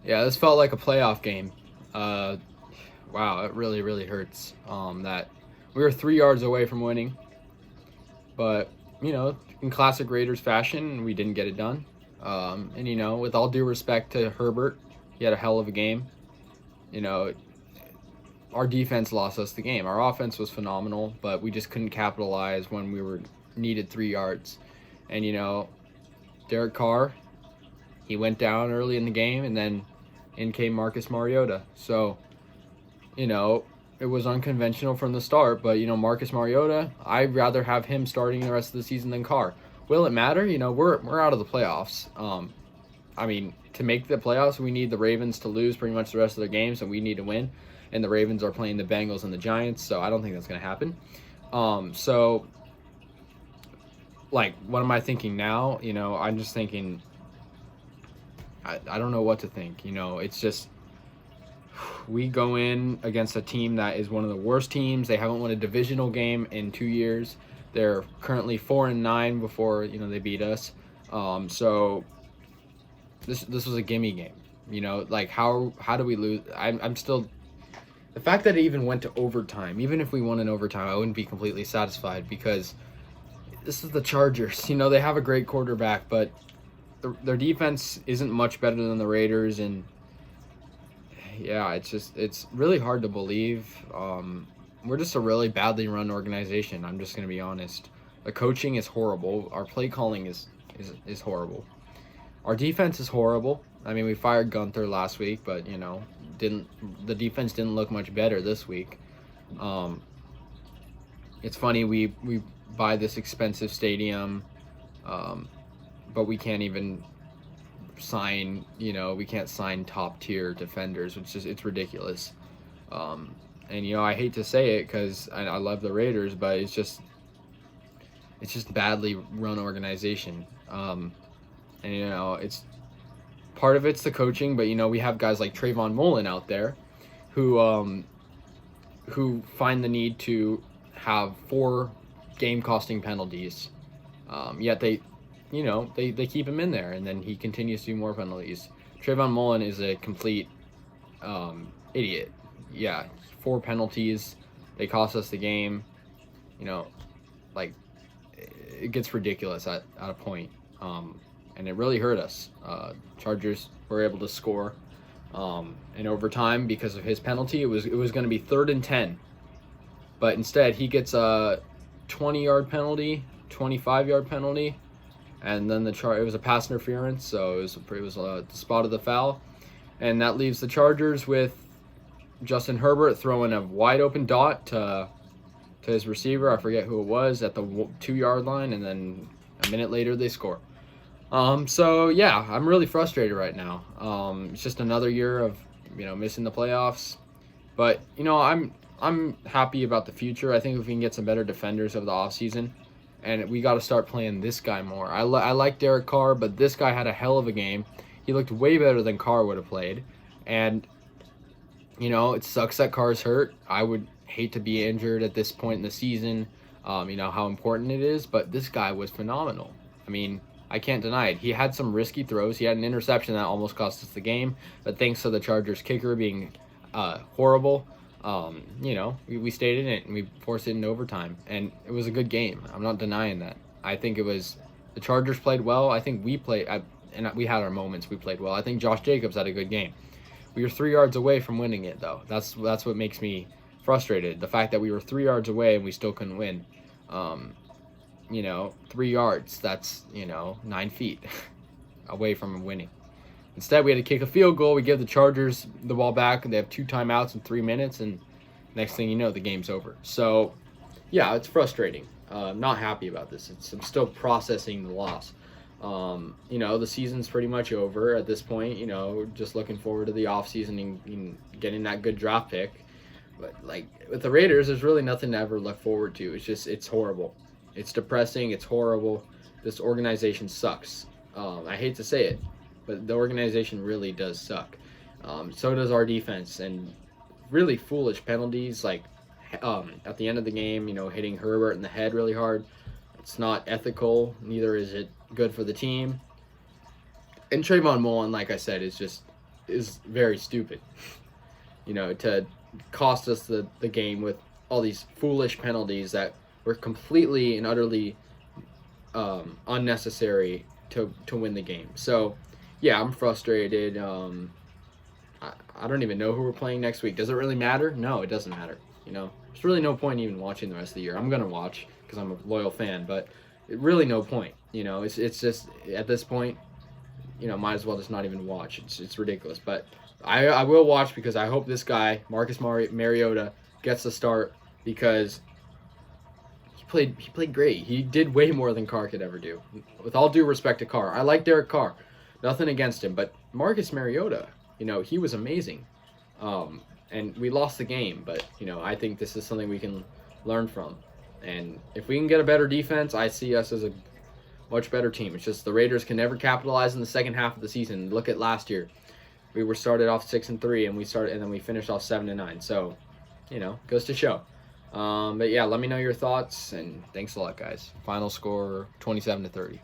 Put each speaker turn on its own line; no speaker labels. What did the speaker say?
Yeah, this felt like a playoff game. Uh, wow, it really, really hurts that we were 3 yards away from winning, but in classic Raiders fashion, we didn't get it done. And with all due respect to Herbert, he had a hell of a game. You know, our defense lost us the game. Our offense was phenomenal, but we just couldn't capitalize when we were needed 3 yards. And Derek Carr, he went down early in the game, and then in came Marcus Mariota. So it was unconventional from the start, but Marcus Mariota, I'd rather have him starting the rest of the season than Carr. Will it matter? We're out of the playoffs. To make the playoffs, we need the Ravens to lose pretty much the rest of their games, and we need to win. And the Ravens are playing the Bengals and the Giants, so I don't think that's going to happen. So, what am I thinking now? I'm just thinking, I don't know what to think. It's just, we go in against a team that is one of the worst teams. They haven't won a divisional game in 2 years. They're currently 4-9 before they beat us. So this was a gimme game. How do we lose? I'm still, the fact that it even went to overtime. Even if we won in overtime, I wouldn't be completely satisfied because this is the Chargers. They have a great quarterback, but their defense isn't much better than the Raiders, and yeah, it's really hard to believe. We're just a really badly run organization. I'm just going to be honest. The coaching is horrible. Our play calling is horrible. Our defense is horrible. I mean, we fired Gunther last week, but the defense didn't look much better this week. It's funny, we buy this expensive stadium, but we can't even sign, we can't sign top tier defenders, which is, it's ridiculous. And I hate to say it because I love the Raiders, but it's just badly run organization. And it's part of it's the coaching, but we have guys like Trayvon Mullen out there who find the need to have 4 game costing penalties. Yet they keep him in there, and then he continues to do more penalties. Trayvon Mullen is a complete idiot. Yeah, 4 penalties. They cost us the game. It gets ridiculous at a point. And it really hurt us. Chargers were able to score in overtime because of his penalty. It was going to be 3rd and 10, but instead he gets a 20-yard penalty, 25-yard penalty, and then it was a pass interference, so it was the spot of the foul, and that leaves the Chargers with Justin Herbert throwing a wide open dot to his receiver. I forget who it was at the 2-yard line, and then a minute later they score. So yeah, I'm really frustrated right now. It's just another year of missing the playoffs, but I'm happy about the future. I think if we can get some better defenders over the offseason, and we got to start playing this guy more. I like Derek Carr, but this guy had a hell of a game. He looked way better than Carr would have played, and it sucks that Carr's hurt. I would hate to be injured at this point in the season. How important it is, but this guy was phenomenal. I mean, I can't deny it. He had some risky throws. He had an interception that almost cost us the game, but thanks to the Chargers kicker being horrible, we stayed in it and we forced it in overtime, and it was a good game. I'm not denying that. I think the Chargers played well. I think we played, and we had our moments. We played well. I think Josh Jacobs had a good game. We were 3 yards away from winning it, though. That's what makes me frustrated. The fact that we were 3 yards away and we still couldn't win. 3 yards, that's 9 feet away from winning. Instead, we had to kick a field goal. We give the Chargers the ball back, and they have 2 timeouts in 3 minutes, and next thing you know, the game's over. So, yeah, it's frustrating. I'm not happy about this. I'm still processing the loss. The season's pretty much over at this point. Just looking forward to the offseason and getting that good draft pick. But, with the Raiders, there's really nothing to ever look forward to. It's horrible. It's depressing. It's horrible. This organization sucks. I hate to say it, but the organization really does suck. So does our defense, and really foolish penalties at the end of the game, hitting Herbert in the head really hard. It's not ethical. Neither is it good for the team. And Trayvon Mullen, like I said, is just is very stupid. To cost us the game with all these foolish penalties that were completely and utterly unnecessary to win the game. So, yeah, I'm frustrated. I don't even know who we're playing next week. Does it really matter? No, it doesn't matter. There's really no point in even watching the rest of the year. I'm gonna watch because I'm a loyal fan, but really no point. It's just at this point, might as well just not even watch. It's ridiculous. But I will watch because I hope this guy Marcus Mariota gets the start because he played great. He did way more than Carr could ever do. With all due respect to Carr, I like Derek Carr, nothing against him, but Marcus Mariota, he was amazing. And we lost the game, but I think this is something we can learn from. And if we can get a better defense, I see us as a much better team. It's just the Raiders can never capitalize in the second half of the season. Look at last year. We were started off 6-3 and then we finished off 7-9. So, goes to show. But yeah, let me know your thoughts and thanks a lot, guys. Final score 27-30.